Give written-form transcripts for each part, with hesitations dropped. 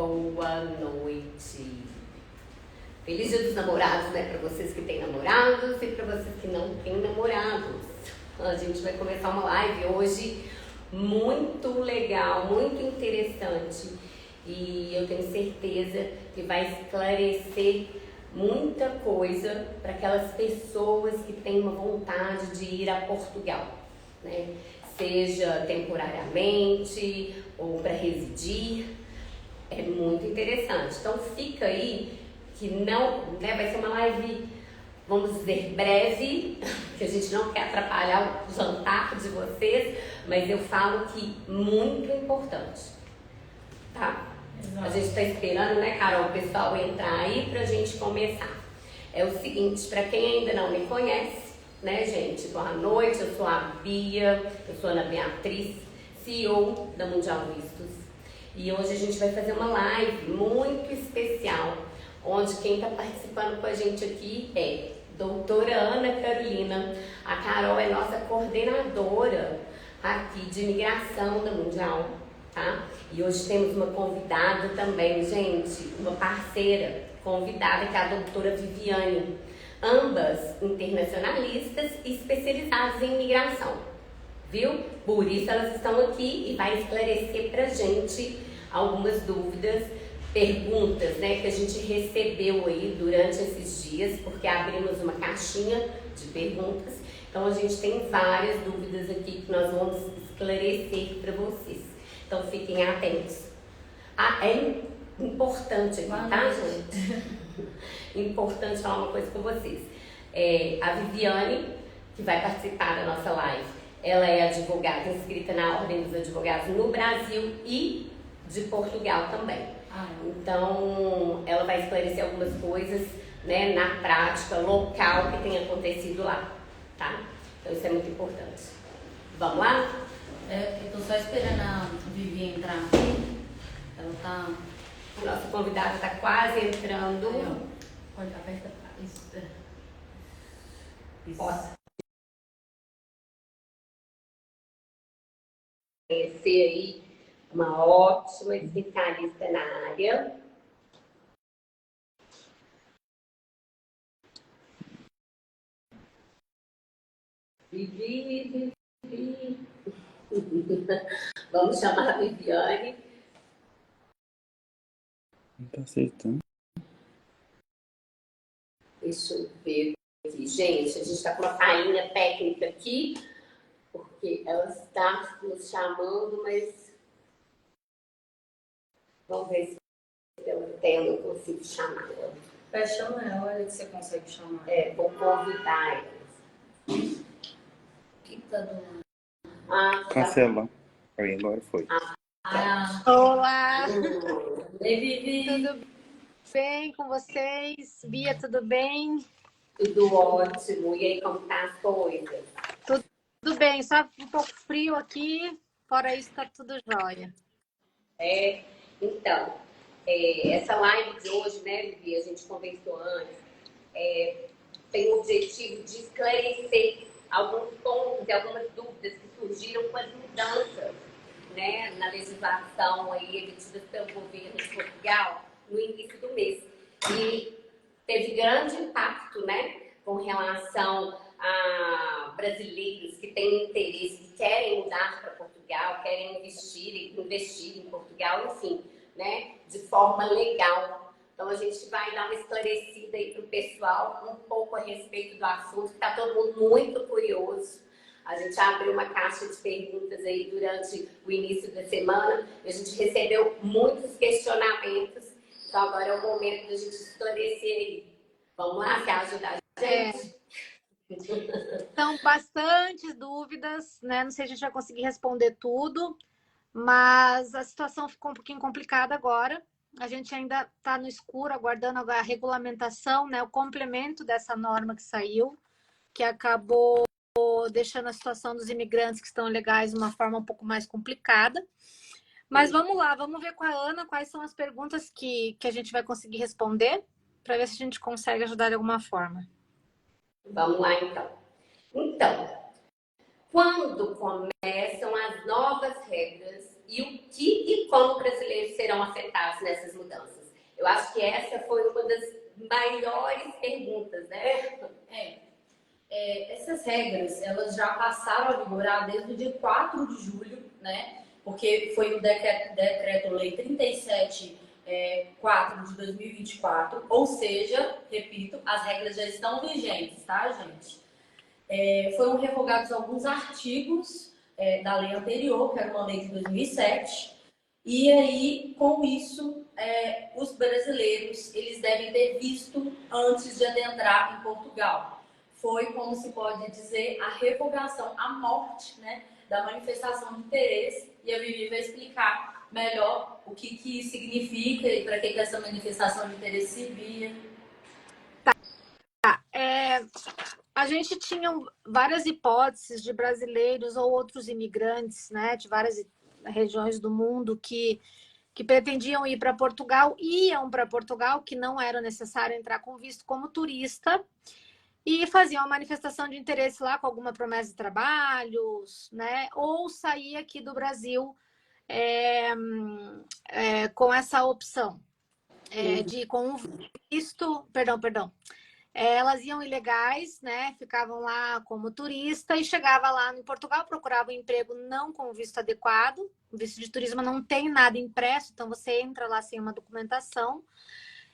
Boa noite. Feliz Dia dos Namorados, né? Para vocês que têm namorados e para vocês que não têm namorados. A gente vai começar uma live hoje muito legal, muito interessante. E eu tenho certeza que vai esclarecer muita coisa para aquelas pessoas que têm uma vontade de ir a Portugal, né? Seja temporariamente ou para residir. É muito interessante. Então fica aí que não, né, vai ser uma live, vamos dizer, breve, que a gente não quer atrapalhar o jantar de vocês, mas eu falo que muito importante, tá? Exato. A gente está esperando, né, Carol, o pessoal entrar aí pra gente começar. É o seguinte, para quem ainda não me conhece, né, gente, boa noite, eu sou a Bia, eu sou a Ana Beatriz, CEO da Mundial Vistos. E hoje a gente vai fazer uma live muito especial, onde quem está participando com a gente aqui é doutora Ana Carolina. A Carol é nossa coordenadora aqui de imigração da Mundial, tá? E hoje temos uma convidada também, gente, uma parceira convidada, que é a doutora Viviane. Ambas internacionalistas e especializadas em imigração. Viu? Por isso elas estão aqui e vai esclarecer pra gente algumas dúvidas, perguntas, né, que a gente recebeu aí durante esses dias, porque abrimos uma caixinha de perguntas. Então a gente tem várias dúvidas aqui que nós vamos esclarecer para vocês. Então fiquem atentos. É importante aqui, tá, gente? Importante falar uma coisa com vocês. A Viviane, que vai participar da nossa live, ela é advogada inscrita na Ordem dos Advogados no Brasil e de Portugal também. Então, ela vai esclarecer algumas coisas, né, na prática, local que tem acontecido lá, tá? Então, isso é muito importante. Vamos lá? Eu tô só esperando a Vivi entrar aqui. Ela tá... A nossa convidada está quase entrando. Olha, aperta. Isso. Isso. Conhecer aí uma ótima especialista na área. Vivi. Vamos chamar a Viviane. Não tá aceitando. Deixa eu ver aqui. Gente, a gente está com uma fainha técnica aqui, porque ela está nos chamando, mas vamos ver se pela tela eu consigo chamar ela. Chama ela, olha que você consegue chamar. Vou convidar ela. O que tá doendo? Cancela. Aí, agora foi. Olá! Oi, Vivi. Tudo bem com vocês? Bia, tudo bem? Tudo ótimo. E aí, como tá as coisas? Tudo bem, só um pouco frio aqui, fora isso tá tudo jóia. Então, essa live de hoje, né, Vivi, a gente conversou antes, tem o objetivo de esclarecer alguns pontos e algumas dúvidas que surgiram com as mudanças, né, na legislação aí emitidas pelo governo de Portugal no início do mês. E teve grande impacto, né, com relação a brasileiros que têm interesse, que querem mudar para Portugal, querem investir em Portugal, enfim, né, de forma legal. Então a gente vai dar uma esclarecida aí para o pessoal um pouco a respeito do assunto, que está todo mundo muito curioso. A gente abriu uma caixa de perguntas aí durante o início da semana, e a gente recebeu muitos questionamentos. Então agora é o momento da gente esclarecer aí. Vamos lá, quer ajudar a gente? São bastante dúvidas, né? Não sei se a gente vai conseguir responder tudo, mas a situação ficou um pouquinho complicada agora. A gente ainda está no escuro, aguardando a regulamentação, né? O complemento dessa norma que saiu, que acabou deixando a situação dos imigrantes que estão legais de uma forma um pouco mais complicada. Mas vamos lá, vamos ver com a Ana quais são as perguntas que a gente vai conseguir responder, para ver se a gente consegue ajudar de alguma forma. Vamos lá, então. Então, quando começam as novas regras e o que e como brasileiros serão serão afetados nessas mudanças? Eu acho que essa foi uma das maiores perguntas, né? Essas regras, elas já passaram a vigorar desde o dia 4 de julho, né? Porque foi o decreto-lei 37.4 de 2024, ou seja, repito, as regras já estão vigentes, tá, gente? Foram revogados alguns artigos da lei anterior, que era uma lei de 2007, e aí, com isso, os brasileiros, eles devem ter visto antes de adentrar em Portugal. Foi, como se pode dizer, a revogação, a morte, né, da manifestação de interesse. E a Vivi vai explicar melhor o que significa e para que essa manifestação de interesse servia. A gente tinha várias hipóteses de brasileiros ou outros imigrantes, né, de várias regiões do mundo que pretendiam ir para Portugal, iam para Portugal, que não era necessário entrar com visto como turista, e faziam uma manifestação de interesse lá com alguma promessa de trabalhos, né? Ou sair aqui do Brasil com essa opção de ir com visto, perdão. Elas iam ilegais, né? Ficavam lá como turista e chegava lá em Portugal, procurava um emprego não com visto adequado. O visto de turismo não tem nada impresso, então você entra lá sem uma documentação.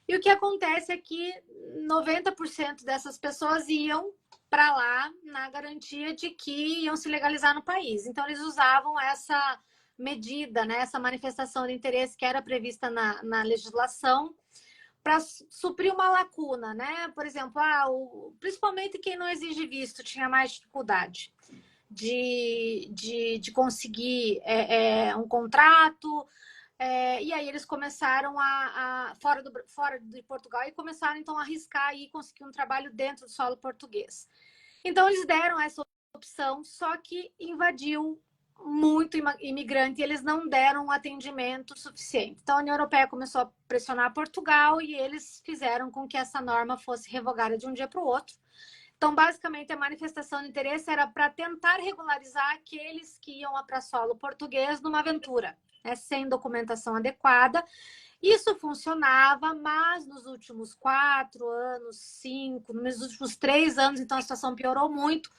E o que acontece é que 90% dessas pessoas iam para lá na garantia de que iam se legalizar no país. Então, eles usavam essa medida, né, essa manifestação de interesse que era prevista na legislação para suprir uma lacuna, né? Por exemplo, principalmente quem não exige visto tinha mais dificuldade de conseguir um contrato. E aí eles começaram fora de Portugal e começaram então a arriscar e conseguir um trabalho dentro do solo português. Então eles deram essa opção, só que invadiu muito imigrante e eles não deram um atendimento suficiente. Então a União Europeia começou a pressionar Portugal e eles fizeram com que essa norma fosse revogada de um dia para o outro. Então, basicamente, a manifestação de interesse era para tentar regularizar aqueles que iam para solo português numa aventura, sem documentação adequada. Isso funcionava, mas nos últimos 4 anos, 5, nos últimos 3 anos, então a situação piorou muito.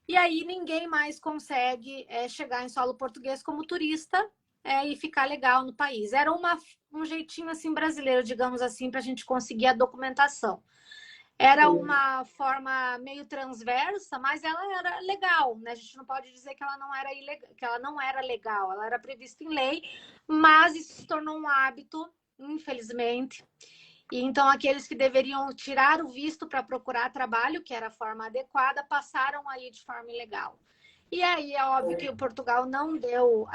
E aí ninguém mais consegue chegar em solo português como turista e ficar legal no país. Era um jeitinho assim brasileiro, digamos assim, para a gente conseguir a documentação. Era uma forma meio transversa, mas ela era legal, né? A gente não pode dizer que ela não era ilegal, que ela não era legal, ela era prevista em lei, mas isso se tornou um hábito, infelizmente. E então aqueles que deveriam tirar o visto para procurar trabalho, que era a forma adequada, passaram a ir de forma ilegal. E aí é óbvio que o Portugal não deu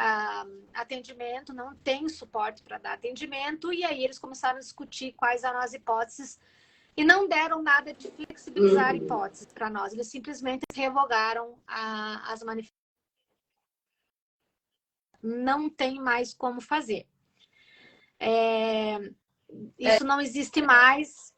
atendimento, não tem suporte para dar atendimento, e aí eles começaram a discutir quais eram as hipóteses e não deram nada de flexibilizar hipóteses para nós. Eles simplesmente revogaram as manifestações. Não tem mais como fazer. Isso não existe mais.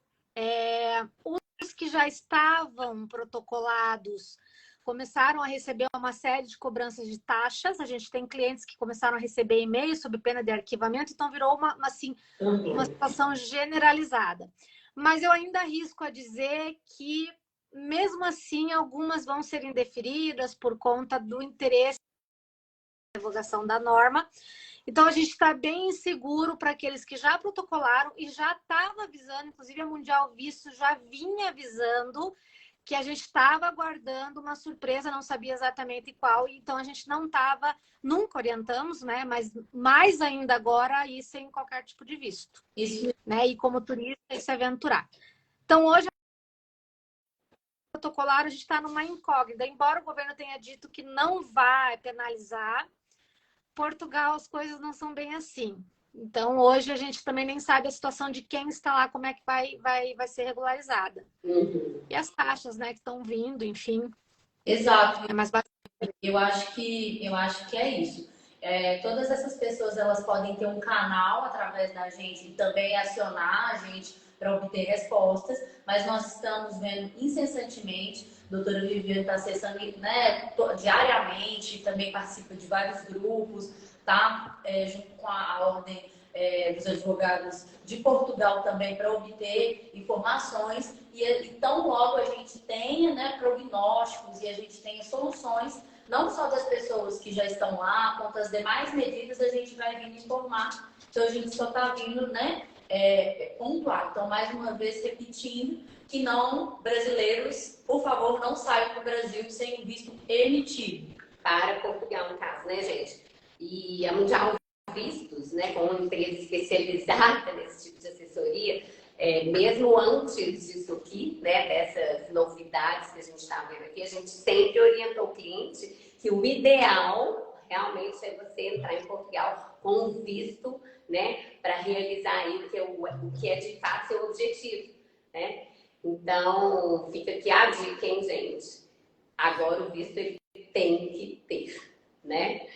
Os que já estavam protocolados começaram a receber uma série de cobranças de taxas. A gente tem clientes que começaram a receber e-mails sob pena de arquivamento, então virou uma situação generalizada. Mas eu ainda arrisco a dizer que, mesmo assim, algumas vão ser indeferidas por conta do interesse na revogação da norma. Então, a gente está bem inseguro para aqueles que já protocolaram e já estava avisando, inclusive a Mundial Visto já vinha avisando que a gente estava aguardando uma surpresa, não sabia exatamente qual, então a gente não estava, nunca orientamos, né? Mas mais ainda agora aí sem qualquer tipo de visto. Isso. Né? E como turista e se aventurar. Então hoje protocolar a gente está numa incógnita, embora o governo tenha dito que não vai penalizar, Portugal as coisas não são bem assim. Então hoje a gente também nem sabe a situação de quem está lá, como é que vai ser regularizada. E as taxas, né, que estão vindo, enfim. Exato. É mais barato. Eu acho que é isso. Todas essas pessoas elas podem ter um canal através da gente e também acionar a gente para obter respostas, mas nós estamos vendo incessantemente, a doutora Viviane está acessando, né, diariamente, também participa de vários grupos, tá? Junto com a Ordem dos advogados de Portugal também para obter informações e tão logo a gente tenha, né, prognósticos e a gente tenha soluções, não só das pessoas que já estão lá, quanto as demais medidas, a gente vai vir informar. Então a gente só está vindo, né, pontuar. Então, mais uma vez, repetindo que não, brasileiros, por favor, não saiam do Brasil sem o visto emitido. Para Portugal, no caso, né, gente? E a Mundial Vistos, né, como uma empresa especializada nesse tipo de assessoria, mesmo antes disso aqui, né, dessas novidades que a gente está vendo aqui, a gente sempre orientou o cliente que o ideal realmente é você entrar em Portugal com um visto, né, para realizar aí o que é de fato seu objetivo, né? Então, fica aqui a dica, hein, gente? Agora o visto ele tem que ter, né?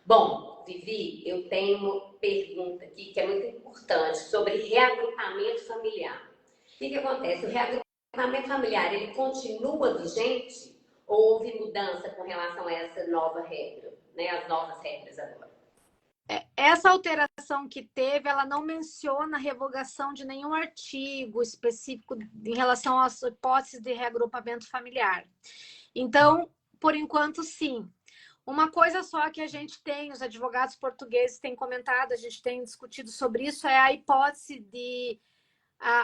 Bom, Vivi, eu tenho uma pergunta aqui que é muito importante sobre reagrupamento familiar. O que acontece? O reagrupamento familiar, ele continua vigente ou houve mudança com relação a essa nova regra, né? As novas regras agora? Essa alteração que teve, ela não menciona a revogação de nenhum artigo específico em relação às hipóteses de reagrupamento familiar. Então, por enquanto, sim. Uma coisa só que a gente tem, os advogados portugueses têm comentado, a gente tem discutido sobre isso, é a hipótese de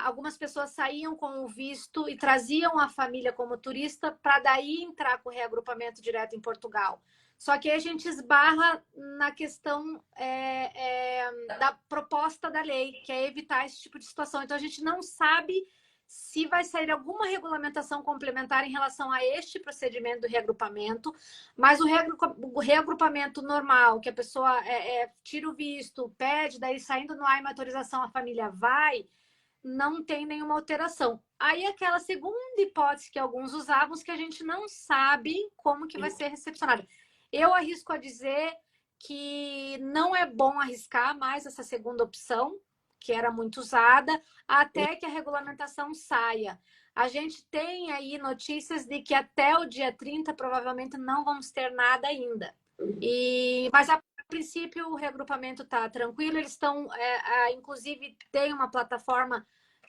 algumas pessoas saíam com o visto e traziam a família como turista para daí entrar com o reagrupamento direto em Portugal. Só que aí a gente esbarra na questão da proposta da lei, que é evitar esse tipo de situação. Então, a gente não sabe se vai sair alguma regulamentação complementar em relação a este procedimento do reagrupamento, mas o reagrupamento normal, que a pessoa tira o visto, pede, daí saindo no AIMA autorização, a família vai, não tem nenhuma alteração. Aí aquela segunda hipótese que alguns usavam, que a gente não sabe como que vai ser recepcionada. Eu arrisco a dizer que não é bom arriscar mais essa segunda opção, que era muito usada, até que a regulamentação saia. A gente tem aí notícias de que até o dia 30 provavelmente não vamos ter nada ainda. Mas a princípio o reagrupamento está tranquilo, eles estão, inclusive tem uma plataforma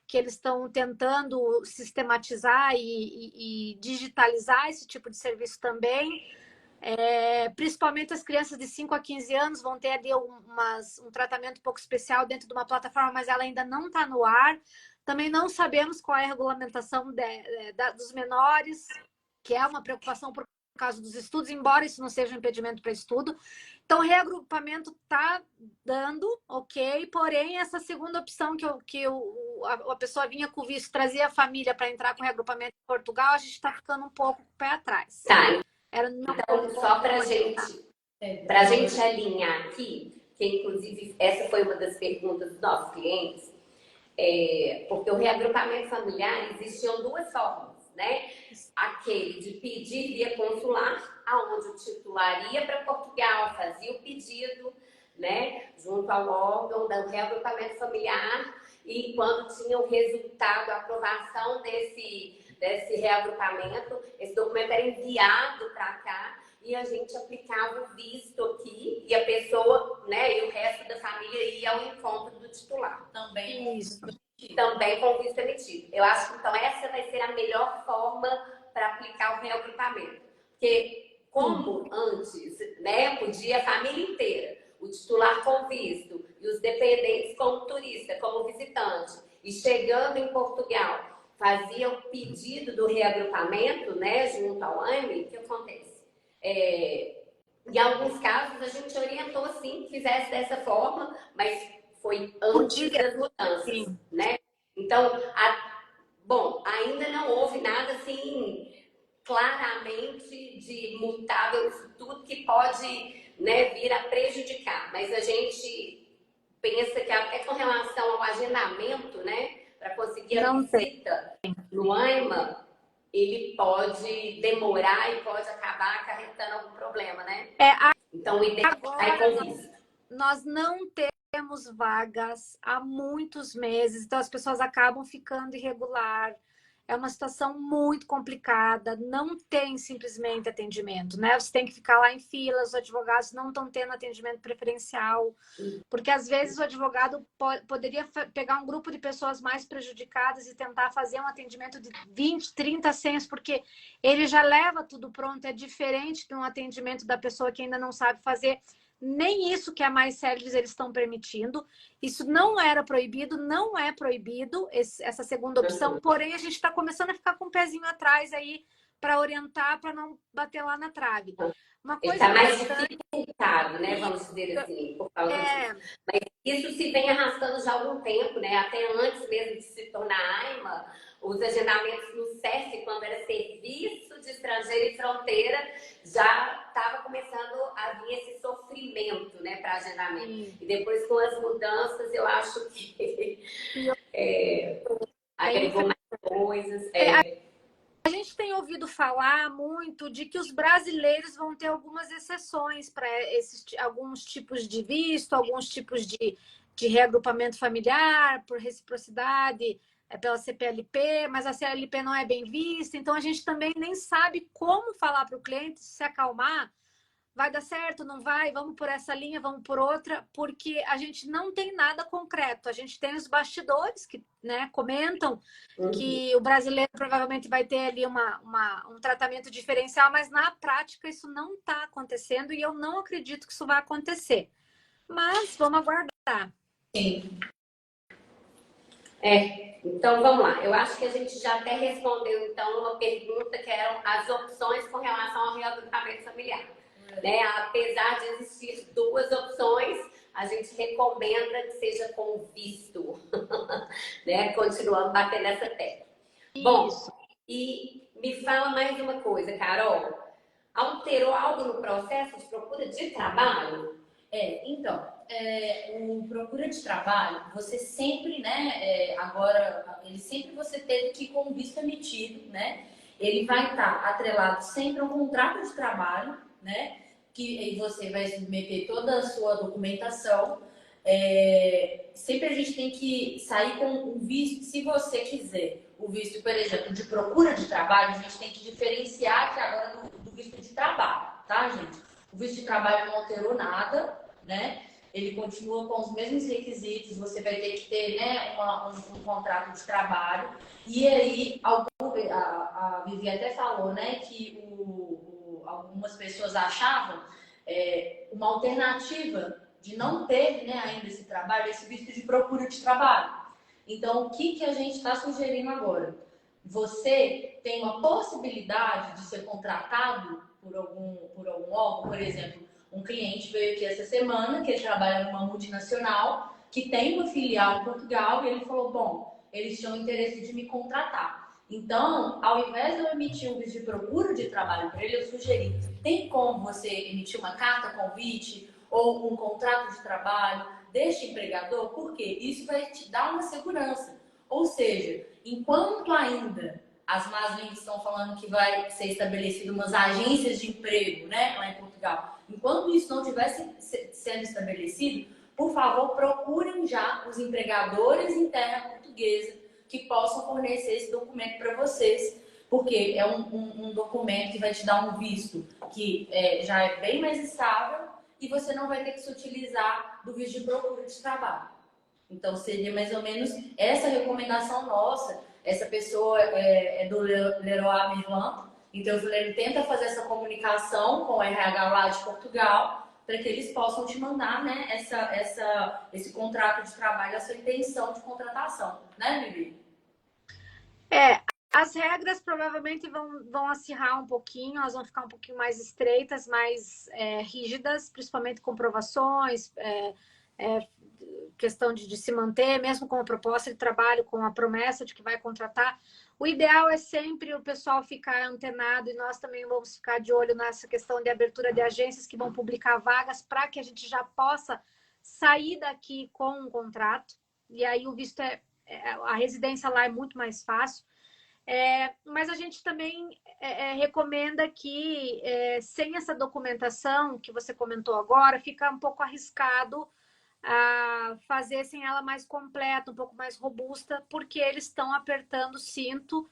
que eles estão tentando sistematizar e digitalizar esse tipo de serviço também. Principalmente as crianças de 5 a 15 anos vão ter ali um tratamento um pouco especial dentro de uma plataforma, mas ela ainda não está no ar. Também não sabemos qual é a regulamentação dos menores, que é uma preocupação por causa dos estudos, embora isso não seja um impedimento para estudo. Então, o reagrupamento está dando, ok, porém, essa segunda opção que a pessoa vinha com o visto, trazia a família para entrar com o reagrupamento em Portugal, a gente está ficando um pouco pé atrás. Tá. Então, só para a gente alinhar aqui, que inclusive essa foi uma das perguntas dos nossos clientes, porque o reagrupamento familiar existiam duas formas, né? Aquele de pedir via consular, aonde o titular ia para Portugal, fazia o pedido, né, junto ao órgão do reagrupamento familiar, e quando tinha o resultado, a aprovação desse reagrupamento, esse documento era enviado para cá e a gente aplicava o visto aqui e a pessoa, né, e o resto da família ia ao encontro do titular. Também isso. Também com o visto emitido. Eu acho que então essa vai ser a melhor forma para aplicar o reagrupamento. Porque como antes, né, podia a família inteira, o titular com visto e os dependentes como turista, como visitante, e chegando em Portugal, fazia o pedido do reagrupamento, né, junto ao AIME, o que acontece? Em alguns casos, a gente orientou, sim, que fizesse dessa forma, mas foi antes das mudanças, né? Então, bom, ainda não houve nada, assim, claramente de mutável, tudo que pode, né, vir a prejudicar, mas a gente pensa que até com relação ao agendamento, né, para conseguir a visita no AIMA, ele pode demorar e pode acabar acarretando algum problema, né? Então, o ideal é com visto. Nós não temos vagas há muitos meses, então as pessoas acabam ficando irregular. é uma situação muito complicada, não tem simplesmente atendimento, né? Você tem que ficar lá em fila, os advogados não estão tendo atendimento preferencial, porque às vezes o advogado poderia pegar um grupo de pessoas mais prejudicadas e tentar fazer um atendimento de 20, 30 senhas, porque ele já leva tudo pronto, é diferente de um atendimento da pessoa que ainda não sabe fazer. Nem isso que a Mais Services eles estão permitindo. Isso não era proibido, não é proibido essa segunda opção, porém a gente está começando a ficar com o pezinho atrás aí para orientar, para não bater lá na trave. Uma coisa está mais dificultado, né? Vamos dizer assim, por causa disso. Mas isso se vem arrastando já há algum tempo, né? Até antes mesmo de se tornar AIMA, os agendamentos no SESC, quando era Serviço de Estrangeiro e Fronteira, já estava começando a vir esse sofrimento, né, para agendamento. E depois, com as mudanças, eu acho que agregou mais coisas. A gente tem ouvido falar muito de que os brasileiros vão ter algumas exceções para alguns tipos de visto, alguns tipos de reagrupamento familiar, por reciprocidade, pela CPLP, mas a CLP não é bem vista, então a gente também nem sabe como falar para o cliente se acalmar. Vai dar certo, não vai? Vamos por essa linha, vamos por outra, porque a gente não tem nada concreto. A gente tem os bastidores que, né, comentam que o brasileiro provavelmente vai ter ali um tratamento diferencial, mas na prática isso não está acontecendo e eu não acredito que isso vai acontecer. Mas vamos aguardar. Sim. Então vamos lá. Eu acho que a gente já até respondeu então uma pergunta que eram as opções com relação ao reagrupamento familiar. Né? Apesar de existir duas opções, a gente recomenda que seja com visto. Né? Continuando batendo nessa tecla. Bom, e me fala mais uma coisa, Carol. Alterou algo no processo de procura de trabalho? O procura de trabalho, você sempre, né, agora, ele sempre você teve que ir com o visto emitido, né, ele vai estar atrelado sempre a um contrato de trabalho, né, que você vai submeter toda a sua documentação, sempre a gente tem que sair com o visto, se você quiser o visto, por exemplo, de procura de trabalho, a gente tem que diferenciar aqui agora do visto de trabalho, tá, gente? O visto de trabalho não alterou nada, né? Ele continua com os mesmos requisitos, você vai ter que ter, né, um contrato de trabalho. E aí, a Vivi até falou, né, que algumas pessoas achavam uma alternativa de não ter, né, ainda esse trabalho, esse visto de procura de trabalho. Então, o que a gente está sugerindo agora? Você tem uma possibilidade de ser contratado por algum órgão, por exemplo, um cliente veio aqui essa semana, que ele trabalha numa multinacional, que tem uma filial em Portugal, e ele falou, bom, eles tinham interesse de me contratar. Então, ao invés de eu emitir um visto de procura de trabalho para ele, eu sugeri, tem como você emitir uma carta convite ou um contrato de trabalho deste empregador? Porque isso vai te dar uma segurança. Ou seja, enquanto ainda as más línguas estão falando que vai ser estabelecido umas agências de emprego, né, lá em Portugal, enquanto isso não estiver sendo estabelecido, por favor, procurem já os empregadores em terra portuguesa que possam fornecer esse documento para vocês, porque é um documento que vai te dar um visto que já é bem mais estável e você não vai ter que se utilizar do visto de procura de trabalho. Então, seria mais ou menos essa recomendação nossa. Essa pessoa é do Leroy Merlin, então ele tenta fazer essa comunicação com o RH lá de Portugal para que eles possam te mandar, né, esse contrato de trabalho, essa intenção de contratação, né, Vivi? As regras provavelmente vão acirrar um pouquinho, elas vão ficar um pouquinho mais estreitas, mais rígidas, principalmente comprovações, questão de se manter, mesmo com a proposta de trabalho, com a promessa de que vai contratar. O ideal é sempre o pessoal ficar antenado e nós também vamos ficar de olho nessa questão de abertura de agências que vão publicar vagas para que a gente já possa sair daqui com um contrato. E aí o visto a residência lá é muito mais fácil. Mas a gente também recomenda que sem essa documentação que você comentou agora, fica um pouco arriscado a fazer sem ela mais completa, um pouco mais robusta, porque eles estão apertando o cinto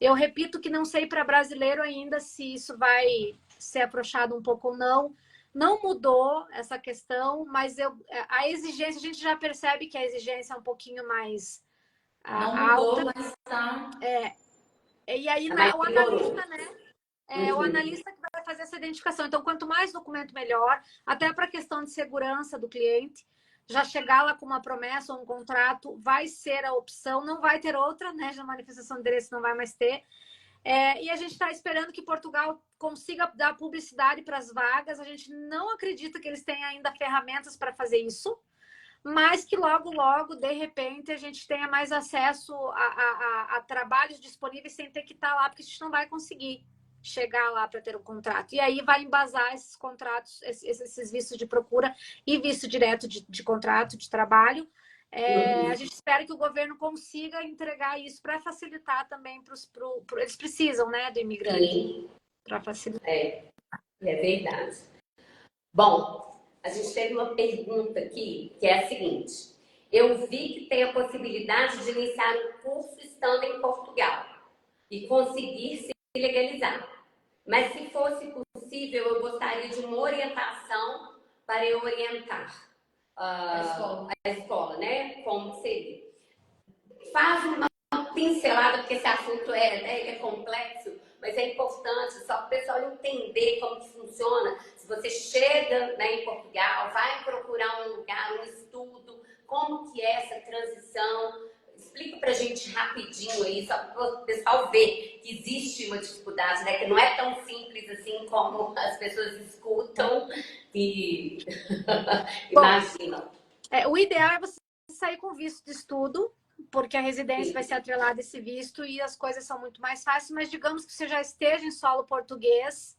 Eu repito que não sei para brasileiro ainda se isso vai ser afrouxado um pouco ou não. Não mudou essa questão, mas a exigência, a gente já percebe que a exigência é um pouquinho mais Não alta. mudou, mas tá. E aí o analista, né? O analista que vai fazer essa identificação. Então, quanto mais documento, melhor. Até para a questão de segurança do cliente. Já chegar lá com uma promessa ou um contrato vai ser a opção. Não vai ter outra, né? Já manifestação de endereço não vai mais ter. E a gente está esperando que Portugal consiga dar publicidade para as vagas. A gente não acredita que eles tenham ainda ferramentas para fazer isso, mas que logo, logo, de repente, a gente tenha mais acesso a trabalhos disponíveis sem ter que estar lá, porque a gente não vai conseguir chegar lá para ter um contrato. E aí vai embasar esses contratos, esses vistos de procura e visto direto de contrato de trabalho. A gente espera que o governo consiga entregar isso para facilitar também eles precisam, né, do imigrante para facilitar. É verdade. Bom, a gente teve uma pergunta aqui que é a seguinte: eu vi que tem a possibilidade de iniciar um curso estando em Portugal e conseguir se legalizar. Mas se fosse possível, eu gostaria de uma orientação para eu orientar a escola, né? Como seria? Faz uma pincelada, porque esse assunto ele é complexo, mas é importante só para o pessoal entender como que funciona. Se você chega, né, em Portugal, vai procurar um lugar, um estudo, como que é essa transição. Explica pra gente rapidinho aí, só para o pessoal ver que existe uma dificuldade, né? Que não é tão simples assim como as pessoas escutam e imaginam. O ideal é você sair com visto de estudo, porque a residência vai ser atrelada a esse visto e as coisas são muito mais fáceis, mas digamos que você já esteja em solo português.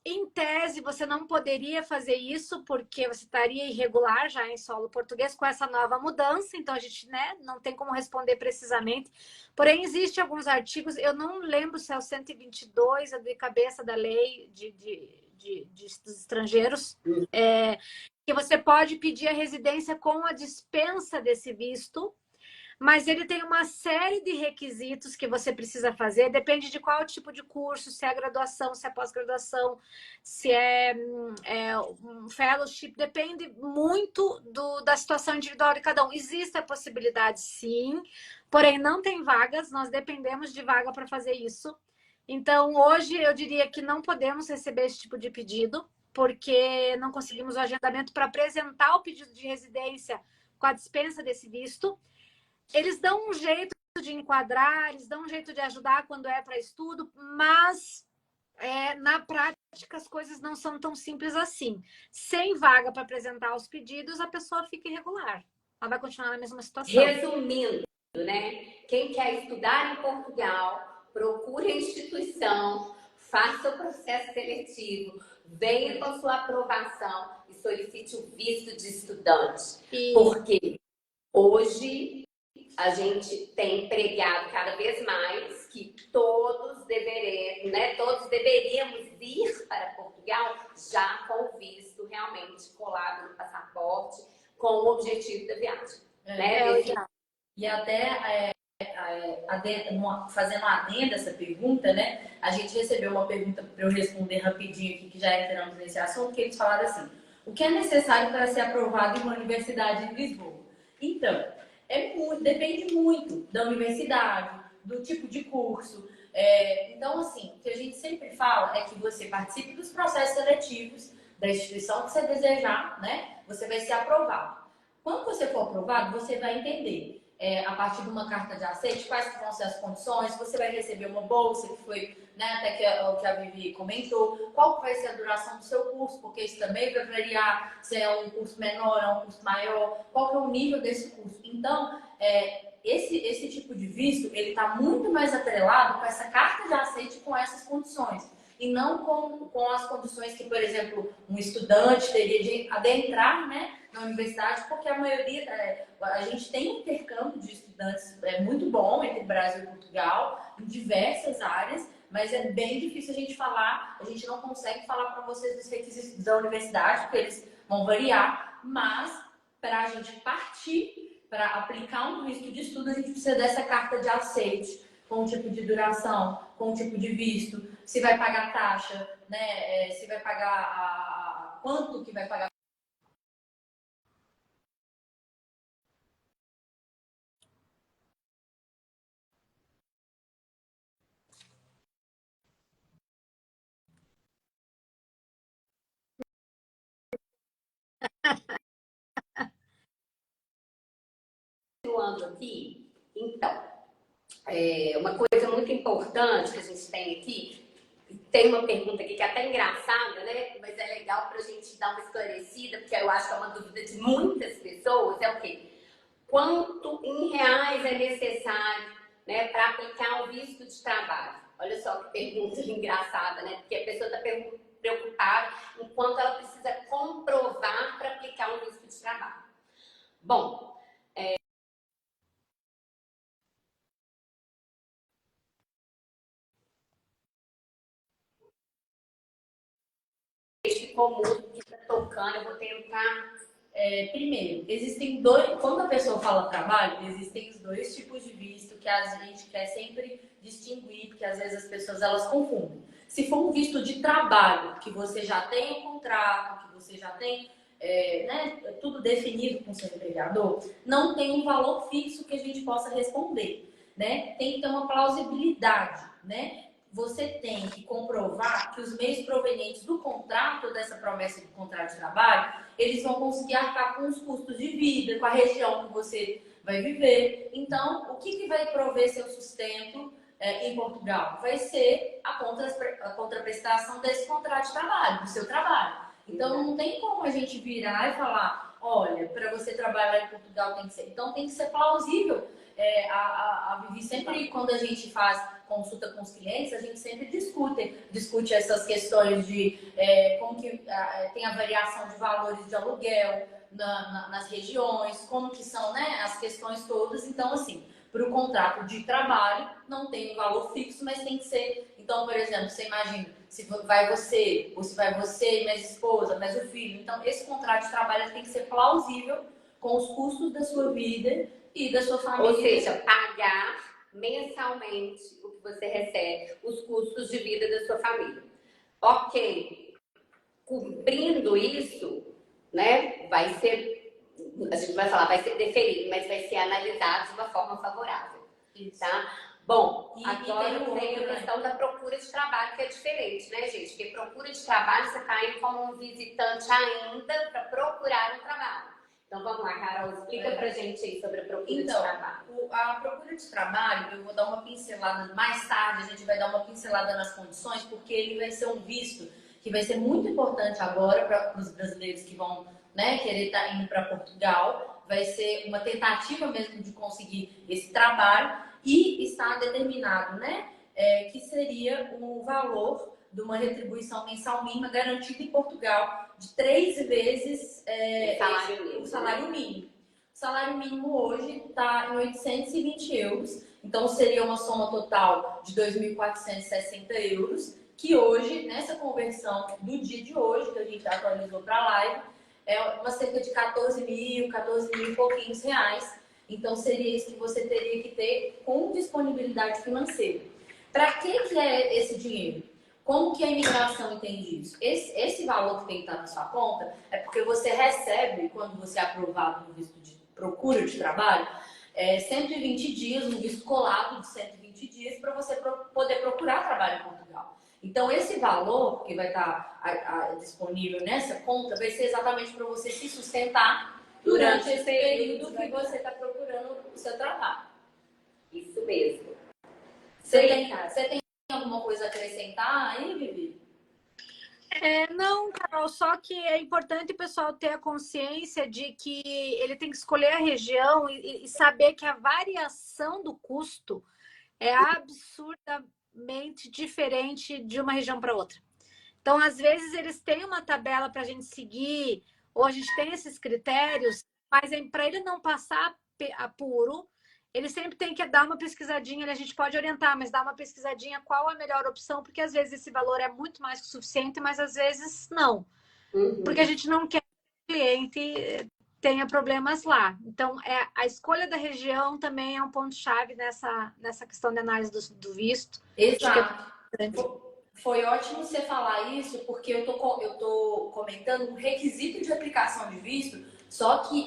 Em tese, você não poderia fazer isso porque você estaria irregular já em solo português com essa nova mudança, então a gente, né, não tem como responder precisamente. Porém, existem alguns artigos, eu não lembro se é o 122, a de cabeça da lei dos estrangeiros, que você pode pedir a residência com a dispensa desse visto, mas ele tem uma série de requisitos que você precisa fazer, depende de qual tipo de curso, se é graduação, se é pós-graduação, se é um fellowship, depende muito da situação individual de cada um. Existe a possibilidade, sim, porém não tem vagas, nós dependemos de vaga para fazer isso. Então, hoje eu diria que não podemos receber esse tipo de pedido, porque não conseguimos o agendamento para apresentar o pedido de residência com a dispensa desse visto. Eles dão um jeito de enquadrar, eles dão um jeito de ajudar quando é para estudo, mas na prática as coisas não são tão simples assim. Sem vaga para apresentar os pedidos, a pessoa fica irregular. Ela vai continuar na mesma situação. Resumindo, né? Quem quer estudar em Portugal, procure a instituição, faça o processo seletivo, venha com sua aprovação e solicite o visto de estudante. Porque hoje a gente tem pregado cada vez mais que todos deveríamos ir para Portugal já com o visto realmente colado no passaporte, com o objetivo da viagem. E até fazendo adendo a essa pergunta, né? A gente recebeu uma pergunta para eu responder rapidinho aqui, que já entramos nesse assunto, que eles falaram assim: o que é necessário para ser aprovado em uma universidade em Lisboa? Então, depende muito da universidade, do tipo de curso. Então, assim, o que a gente sempre fala é que você participe dos processos seletivos da instituição que você desejar, né? Você vai ser aprovado. Quando você for aprovado, você vai entender, a partir de uma carta de aceite, quais vão ser as condições, você vai receber uma bolsa, que foi, né, até o que a Vivi comentou, qual vai ser a duração do seu curso, porque isso também vai variar, se é um curso menor, é um curso maior, qual que é o nível desse curso. Então, esse tipo de visto, ele está muito mais atrelado com essa carta de aceite, com essas condições. E não com as condições que, por exemplo, um estudante teria de adentrar, né, na universidade, porque a maioria, a gente tem um intercâmbio de estudantes muito bom entre Brasil e Portugal, em diversas áreas, mas é bem difícil a gente falar, a gente não consegue falar para vocês dos requisitos da universidade, porque eles vão variar, mas para a gente partir, para aplicar um visto de estudo, a gente precisa dessa carta de aceite com o tipo de duração, com o tipo de visto, se vai pagar taxa, né? Se vai pagar quanto que vai pagar. Continuando aqui, então, uma coisa muito importante que a gente tem aqui, tem uma pergunta aqui que é até engraçada, né? Mas é legal para a gente dar uma esclarecida, porque eu acho que é uma dúvida de muitas pessoas, é o quê? Quanto em reais é necessário, né, para aplicar o visto de trabalho? Olha só que pergunta engraçada, né? Porque a pessoa está preocupada em quanto ela precisa comprovar para aplicar um visto de trabalho. Bom, ficou mudo que está tocando, eu vou tentar. Primeiro, existem dois. Quando a pessoa fala trabalho, existem os dois tipos de visto que a gente quer sempre distinguir, porque às vezes as pessoas elas confundem. Se for um visto de trabalho, que você já tem um contrato, que você já tem né, tudo definido com o seu empregador, não tem um valor fixo que a gente possa responder, né? Tem que ter uma plausibilidade, né? Você tem que comprovar que os meios provenientes do contrato, dessa promessa de contrato de trabalho, eles vão conseguir arcar com os custos de vida, com a região que você vai viver. Então, o que vai prover seu sustento em Portugal? Vai ser a contraprestação desse contrato de trabalho, do seu trabalho. Então, não tem como a gente virar e falar, olha, para você trabalhar em Portugal tem que ser. Então, tem que ser plausível. A Vivi sempre, quando a gente faz consulta com os clientes, a gente sempre discute essas questões de como que tem a variação de valores de aluguel nas regiões, como que são, né, as questões todas. Então, assim, para o contrato de trabalho não tem um valor fixo, mas tem que ser. Então, por exemplo, você imagina, se vai você, ou se vai você e mais esposa, mais o filho. Então, esse contrato de trabalho tem que ser plausível com os custos da sua vida e da sua família. Ou seja, pagar mensalmente o que você recebe, os custos de vida da sua família. Ok, cumprindo isso, né, vai ser, a gente vai falar, vai ser deferido, mas vai ser analisado de uma forma favorável, tá? Bom, agora tem a questão da procura de trabalho, que é diferente, né, gente? Porque procura de trabalho, você está indo como um visitante ainda para procurar um trabalho. Então vamos lá, Carol, explica pra gente aí sobre a procura de trabalho. A procura de trabalho, eu vou dar uma pincelada mais tarde, a gente vai dar uma pincelada nas condições, porque ele vai ser um visto que vai ser muito importante agora para os brasileiros que vão, né, querer estar indo para Portugal. Vai ser uma tentativa mesmo de conseguir esse trabalho e está determinado, né, que seria o valor de uma retribuição mensal mínima garantida em Portugal de 3 vezes o salário mínimo. O salário mínimo hoje está em 820 euros, então seria uma soma total de 2.460 euros, que hoje, nessa conversão do dia de hoje, que a gente atualizou para a live, é uma cerca de 14 mil e pouquinhos reais. Então seria isso que você teria que ter com disponibilidade financeira. Para que é esse dinheiro? Como que a imigração entende isso? Esse valor que tem que estar na sua conta é porque você recebe, quando você é aprovado no visto de procura de trabalho, 120 dias, um visto colado de 120 dias para você poder procurar trabalho em Portugal. Então, esse valor que vai estar disponível nessa conta vai ser exatamente para você se sustentar durante esse período que você está procurando o seu trabalho. Isso mesmo. Você tem alguma coisa a acrescentar aí, Vivi? Não, Carol, só que é importante o pessoal ter a consciência de que ele tem que escolher a região e saber que a variação do custo é absurdamente diferente de uma região para outra. Então, às vezes, eles têm uma tabela para a gente seguir, ou a gente tem esses critérios, mas para ele não passar apuro, ele sempre tem que dar uma pesquisadinha, a gente pode orientar, mas dar uma pesquisadinha qual a melhor opção, porque às vezes esse valor é muito mais que o suficiente, mas às vezes não. Porque a gente não quer que o cliente tenha problemas lá. Então, a escolha da região também é um ponto-chave nessa questão de análise do visto. Exato. Foi ótimo você falar isso, porque eu tô comentando o requisito de aplicação de visto, só que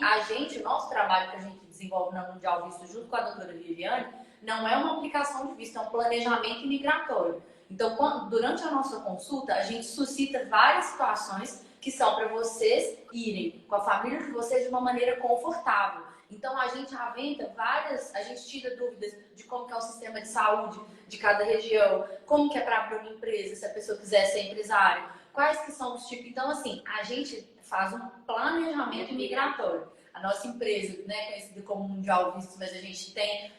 o nosso trabalho que a gente desenvolve na Mundial Visto junto com a doutora Viviane, não é uma aplicação de visto, é um planejamento imigratório. Então, durante a nossa consulta, a gente suscita várias situações que são para vocês irem com a família de vocês de uma maneira confortável. Então, a gente aventa a gente tira dúvidas de como que é o sistema de saúde de cada região, como que é para abrir uma empresa, se a pessoa quiser ser empresário, quais que são os tipos. Então, assim, a gente faz um planejamento migratório. A nossa empresa, né, conhecida como Mundial Vistos, mas a gente tem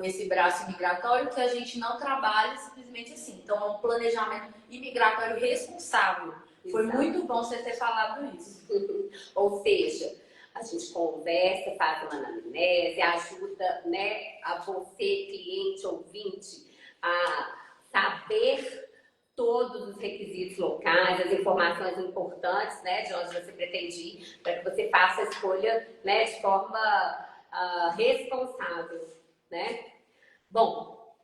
esse braço imigratório que a gente não trabalha simplesmente assim. Então, é um planejamento imigratório responsável. Foi muito bom você ter falado isso. Ou seja, a gente conversa, faz uma anamnese, ajuda, né, a você, cliente, ouvinte, a saber todos os requisitos locais, as informações importantes, né, de onde você pretende ir, para que você faça a escolha, né, de forma responsável, né? Bom,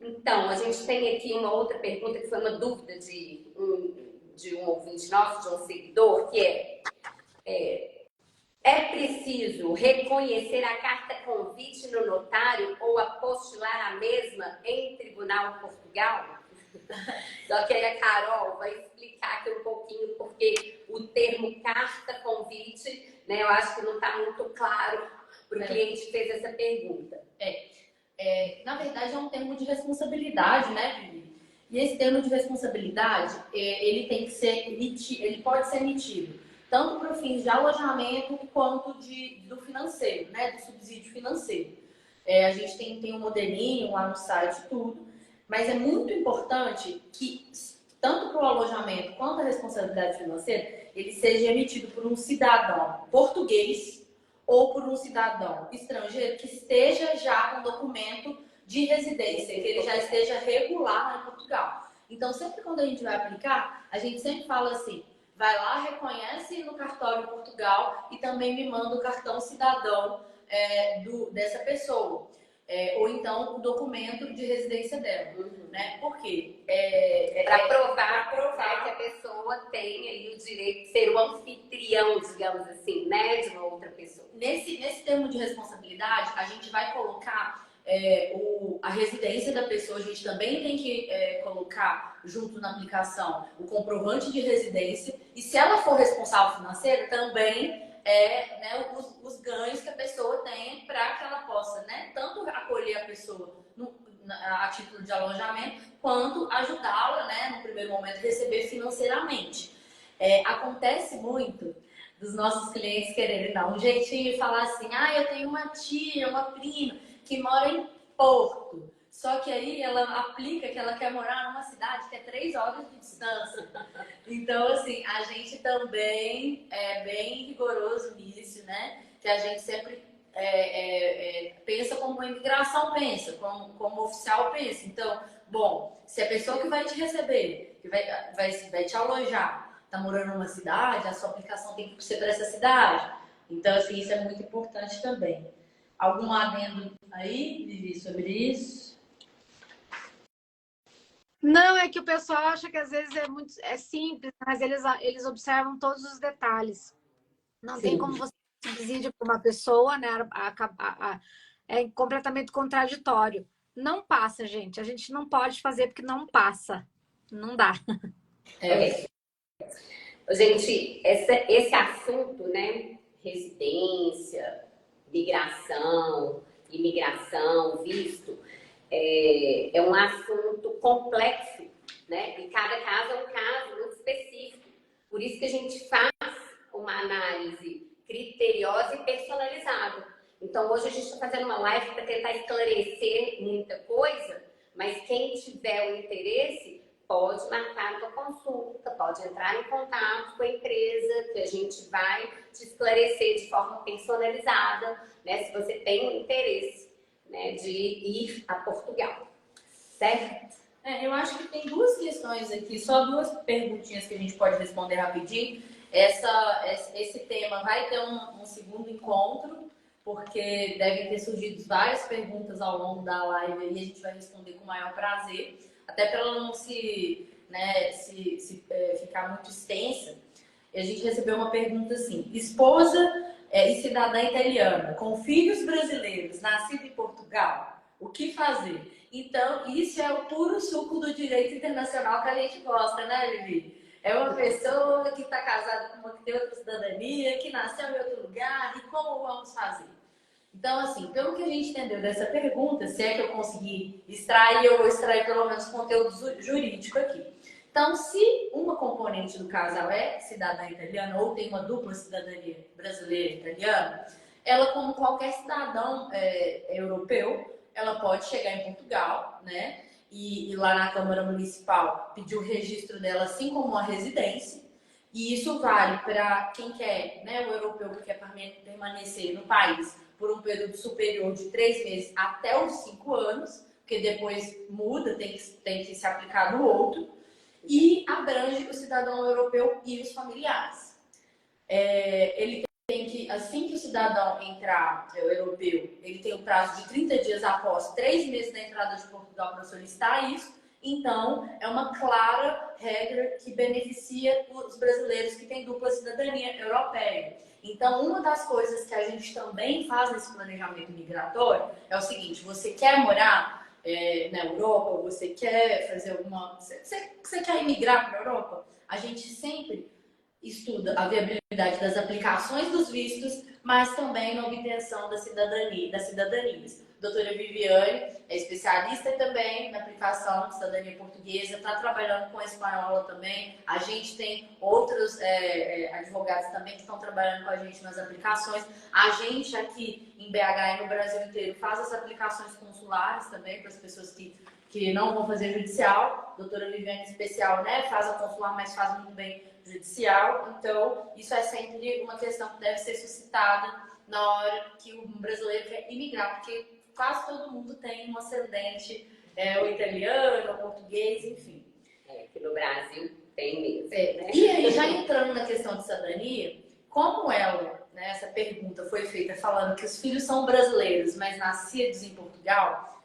então, a gente tem aqui uma outra pergunta que foi uma dúvida de um ouvinte nosso, de um seguidor, que é preciso reconhecer a carta convite no notário ou apostilar a mesma em tribunal em Portugal? Só que aí a Carol vai explicar aqui um pouquinho, porque o termo carta convite, né, eu acho que não está muito claro para o cliente que fez essa pergunta. Na verdade, é um termo de responsabilidade, né, Vivi? E esse termo de responsabilidade, ele tem que ser ele pode ser emitido tanto para fins de alojamento quanto do financeiro, né, do subsídio financeiro. A gente tem um modelinho lá no site e tudo, mas é muito importante que tanto para o alojamento quanto a responsabilidade financeira, ele seja emitido por um cidadão português ou por um cidadão estrangeiro que esteja já com documento de residência, que ele já esteja regular lá em Portugal. Então, sempre quando a gente vai aplicar, a gente sempre fala assim, vai lá, reconhece no cartório Portugal e também me manda o cartão cidadão dessa pessoa. Ou então o documento de residência dela, né? Por quê? Para provar que a pessoa tem aí o direito de ser o anfitrião, digamos assim, né, de uma outra pessoa. Nesse termo de responsabilidade, a gente vai colocar a residência da pessoa, a gente também tem que colocar junto na aplicação o comprovante de residência, e se ela for responsável financeira, também né, os ganhos que a pessoa tem para que ela possa, né, tanto acolher a pessoa a título de alojamento, quanto ajudá-la, né, no primeiro momento, a receber financeiramente. Acontece muito dos nossos clientes quererem dar um jeitinho e falar assim, eu tenho uma tia, uma prima que mora em Porto, só que aí ela aplica que ela quer morar numa cidade que é 3 horas de distância. Então, assim, a gente também é bem rigoroso nisso, né? Que a gente sempre pensa como a imigração pensa, como o oficial pensa. Então, bom, se a pessoa que vai te receber, que vai te alojar, está morando numa cidade, a sua aplicação tem que ser para essa cidade. Então, assim, isso é muito importante também. Algum adendo aí, Vivi, sobre isso? Não, é que o pessoal acha que às vezes é simples, mas eles observam todos os detalhes. Não tem como você subsídio para uma pessoa, né? É completamente contraditório. Não passa, gente. A gente não pode fazer porque não passa. Não dá. Gente, esse assunto, né? Residência, migração, imigração, visto, é um assunto complexo, né? E cada caso é um caso muito específico. Por isso que a gente faz uma análise criteriosa e personalizada. Então, hoje a gente está fazendo uma live para tentar esclarecer muita coisa, mas quem tiver o interesse pode marcar uma consulta, pode entrar em contato com a empresa, que a gente vai te esclarecer de forma personalizada, né, se você tem o interesse, né, de ir a Portugal, certo? Eu acho que tem duas questões aqui, só duas perguntinhas que a gente pode responder rapidinho. Esse tema vai ter um segundo encontro, porque devem ter surgido várias perguntas ao longo da live e a gente vai responder com o maior prazer, até para ela não ficar muito extensa. A gente recebeu uma pergunta assim: esposa e cidadã italiana com filhos brasileiros, nascido em Portugal, o que fazer? Então, isso é o puro suco do direito internacional que a gente gosta, né, Vivi? É uma pessoa que está casada com uma que tem outra cidadania, que nasceu em outro lugar, e como vamos fazer? Então, assim, pelo que a gente entendeu dessa pergunta, se é que eu conseguir extrair, eu vou extrair pelo menos conteúdo jurídico aqui. Então, se uma componente do casal é cidadã italiana ou tem uma dupla cidadania brasileira e italiana, ela, como qualquer cidadão europeu, ela pode chegar em Portugal, né? E lá na Câmara Municipal pedir o registro dela, assim como uma residência. E isso vale para quem quer, né, o europeu que quer permanecer no país por um período superior de 3 meses até os 5 anos, porque depois muda, tem que se aplicar no outro, e abrange o cidadão europeu e os familiares. Ele tem que, assim que o cidadão entrar, o europeu, ele tem o prazo de 30 dias após 3 meses da entrada de Portugal para solicitar isso. Então, é uma clara regra que beneficia os brasileiros que têm dupla cidadania europeia. Então, uma das coisas que a gente também faz nesse planejamento migratório é o seguinte: você quer morar na Europa, você quer fazer alguma... Você quer imigrar para a Europa? A gente sempre estuda a viabilidade das aplicações dos vistos, mas também na obtenção das cidadanias. A doutora Viviane é especialista também na aplicação de cidadania portuguesa, está trabalhando com a espanhola também. A gente tem outros advogados também que estão trabalhando com a gente nas aplicações. A gente aqui em BH e no Brasil inteiro faz as aplicações consulares também para as pessoas que não vão fazer judicial. A doutora Viviane, em especial, né, faz a consular, mas faz muito bem judicial. Então, isso é sempre uma questão que deve ser suscitada na hora que o brasileiro quer imigrar, porque quase todo mundo tem um ascendente, o italiano, o português, enfim. Aqui no Brasil tem mesmo. Né? E aí, já entrando na questão de cidadania, como ela, né, essa pergunta foi feita falando que os filhos são brasileiros, mas nascidos em Portugal,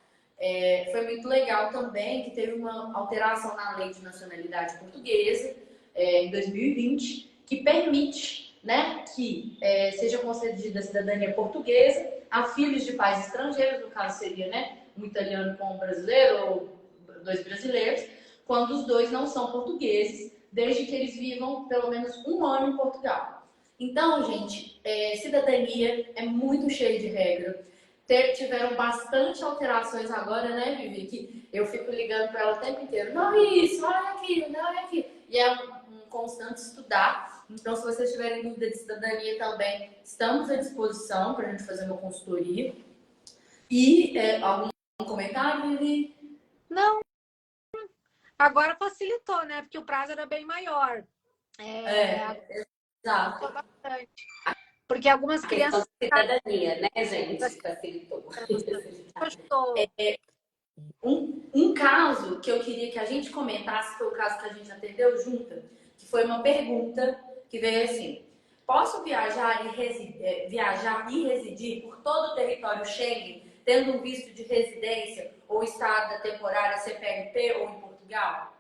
foi muito legal também que teve uma alteração na lei de nacionalidade portuguesa, em 2020, que permite, né, que seja concedida a cidadania portuguesa a filhos de pais estrangeiros, no caso seria, né, um italiano com um brasileiro ou 2 brasileiros, quando os 2 não são portugueses, desde que eles vivam pelo menos 1 ano em Portugal. Então, gente, cidadania é muito cheio de regra. Tiveram bastante alterações agora, né, Vivi? Que eu fico ligando para ela o tempo inteiro. Não é isso, não é aquilo, não é aquilo. E é um constante estudar. Então, se vocês tiverem dúvida de cidadania também, estamos à disposição para a gente fazer uma consultoria. E algum comentário, Vivi? Não. Agora facilitou, né? Porque o prazo era bem maior. Exato. Bastante. Porque algumas crianças... Cidadania, né, gente? Facilitou. Um caso que eu queria que a gente comentasse, foi o caso que a gente atendeu junta, que foi uma pergunta que veio assim: posso viajar e residir por todo o território Schengen, tendo um visto de residência ou estada temporária CPLP ou em Portugal?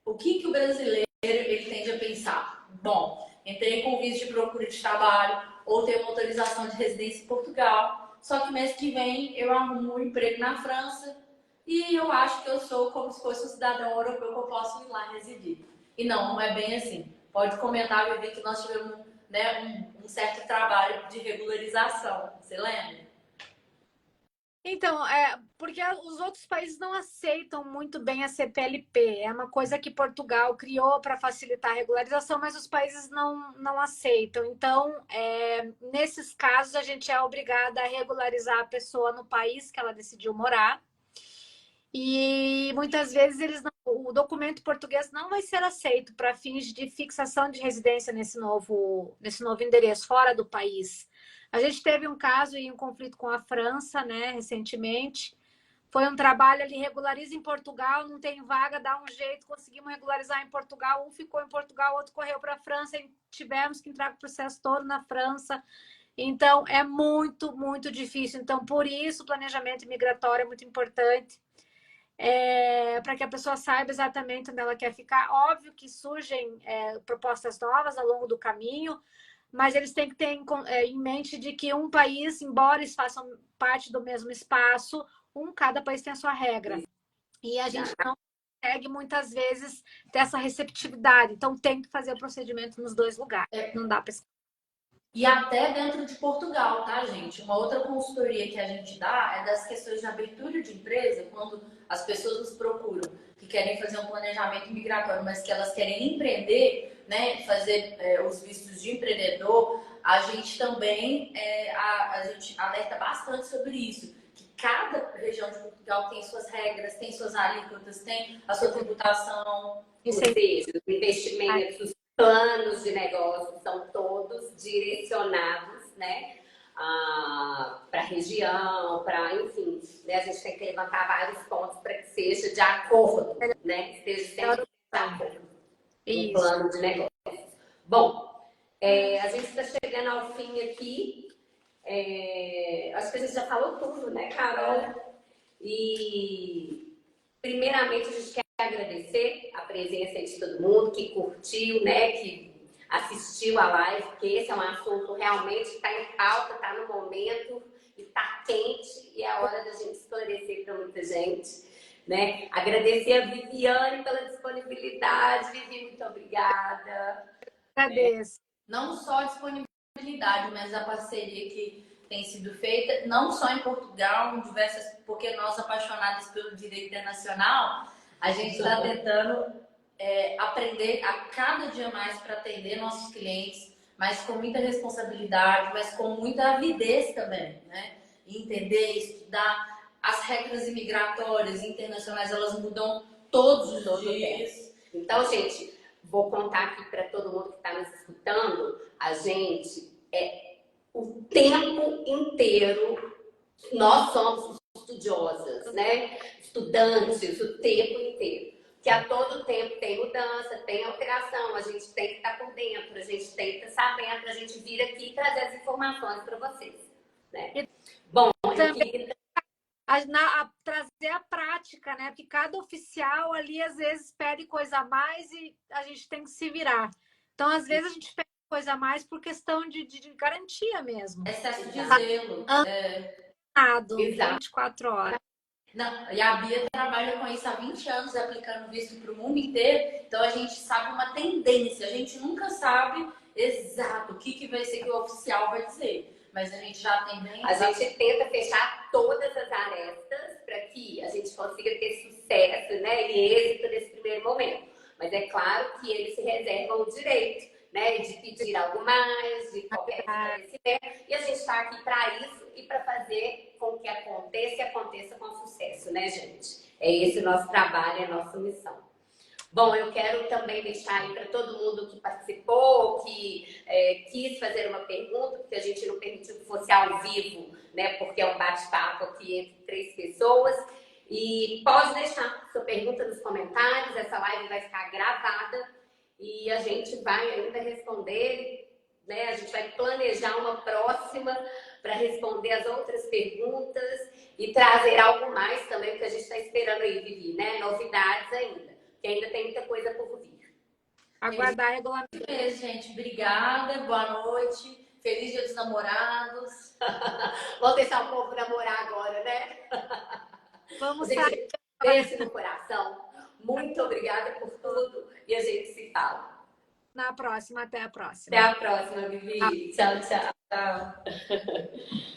O que o brasileiro ele tende a pensar? Bom, entrei com visto de procura de trabalho ou tenho uma autorização de residência em Portugal, só que mês que vem eu arrumo um emprego na França e eu acho que eu sou como se fosse um cidadão europeu que eu posso ir lá residir. E não é bem assim. Pode comentar, Vivi, que nós tivemos, né, um certo trabalho de regularização. Você lembra? Então, porque os outros países não aceitam muito bem a CPLP. É uma coisa que Portugal criou para facilitar a regularização, mas os países não aceitam. Então, nesses casos, a gente é obrigada a regularizar a pessoa no país que ela decidiu morar. E muitas vezes o documento português não vai ser aceito para fins de fixação de residência nesse novo endereço, fora do país. A gente teve um caso e um conflito com a França, né, recentemente, Foi um trabalho ali, regulariza em Portugal, não tem vaga, dá um jeito, conseguimos regularizar em Portugal, um ficou em Portugal, outro correu para a França, e tivemos que entrar com o processo todo na França. Então, é muito, muito difícil. Então, por isso, o planejamento migratório é muito importante, para que a pessoa saiba exatamente onde ela quer ficar. Óbvio que surgem propostas novas ao longo do caminho, mas eles têm que ter em mente de que um país, embora eles façam parte do mesmo espaço, cada país tem a sua regra. E a gente não consegue, muitas vezes, ter essa receptividade. Então, tem que fazer o procedimento nos dois lugares. Não dá para... E até dentro de Portugal, tá, gente? Uma outra consultoria que a gente dá é das questões de abertura de empresa, quando as pessoas nos procuram, que querem fazer um planejamento migratório, mas que elas querem empreender, né, fazer os vistos de empreendedor, a gente também a gente alerta bastante sobre isso. Que cada região de Portugal tem suas regras, tem suas alíquotas, tem a sua tributação. Ou seja, os investimentos, planos de negócio são todos direcionados, né, para a região, para, enfim, né, a gente tem que levantar vários pontos para que seja de acordo, né, que esteja sempre de acordo com o plano de negócio. Bom, a gente está chegando ao fim aqui. Acho que a gente já falou tudo, né, Carol? E primeiramente a gente quer agradecer a presença de todo mundo que curtiu, né, que assistiu a live, porque esse é um assunto realmente que está em pauta, está no momento e está quente e é a hora da gente esclarecer para muita gente, né? Agradecer a Viviane pela disponibilidade. Vivi, muito obrigada. Agradeço. Não só a disponibilidade, mas a parceria que tem sido feita, não só em Portugal, em diversas, porque nós apaixonados pelo direito internacional, a gente está tentando aprender a cada dia mais para atender nossos clientes, mas com muita responsabilidade, mas com muita avidez também, né? Entender, estudar as regras imigratórias internacionais, elas mudam todos os dias. Então, gente, vou contar aqui para todo mundo que está nos escutando, a gente o tempo inteiro, nós somos estudiosas, né? Estudantes, o tempo inteiro. Que a todo tempo tem mudança, tem alteração, a gente tem que estar por dentro, a gente tem que estar sabendo, a gente vir aqui e trazer as informações para vocês, né? Bom, também trazer a prática, né? Porque cada oficial ali, às vezes, pede coisa a mais e a gente tem que se virar. Então, às vezes, a gente pede coisa a mais por questão de garantia mesmo. Excesso de zelo. Exato. 24 horas. Não, e a Bia trabalha com isso há 20 anos, aplicando visto para o mundo inteiro. Então, a gente sabe uma tendência. A gente nunca sabe exato o que vai ser que o oficial vai dizer. Mas a gente já tem bem... A gente tenta fechar todas as arestas para que a gente consiga ter sucesso, né, e êxito nesse primeiro momento. Mas é claro que eles se reservam o direito, né, de pedir algo mais, de qualquer esclarecimento. E a gente está aqui para isso e para fazer com que aconteça e aconteça com sucesso, né, gente? É esse o nosso trabalho, é a nossa missão. Bom, eu quero também deixar aí para todo mundo que participou, que quis fazer uma pergunta, porque a gente não permitiu que fosse ao vivo, né? Porque é um bate-papo aqui entre 3 pessoas. E pode deixar sua pergunta nos comentários, essa live vai ficar gravada e a gente vai ainda responder, né? A gente vai planejar uma próxima para responder as outras perguntas e trazer algo mais também, porque a gente está esperando aí, Vivi, né? Novidades ainda. Que ainda tem muita coisa por vir. Aguardar regulamento. Gente, obrigada, boa noite, feliz dia dos namorados. Vamos deixar o povo namorar agora, né? Vamos sair. Beijo no coração. Muito obrigada por tudo e a gente se fala. Na próxima, até a próxima. Até a próxima, Vivi. Tchau, tchau. Tchau.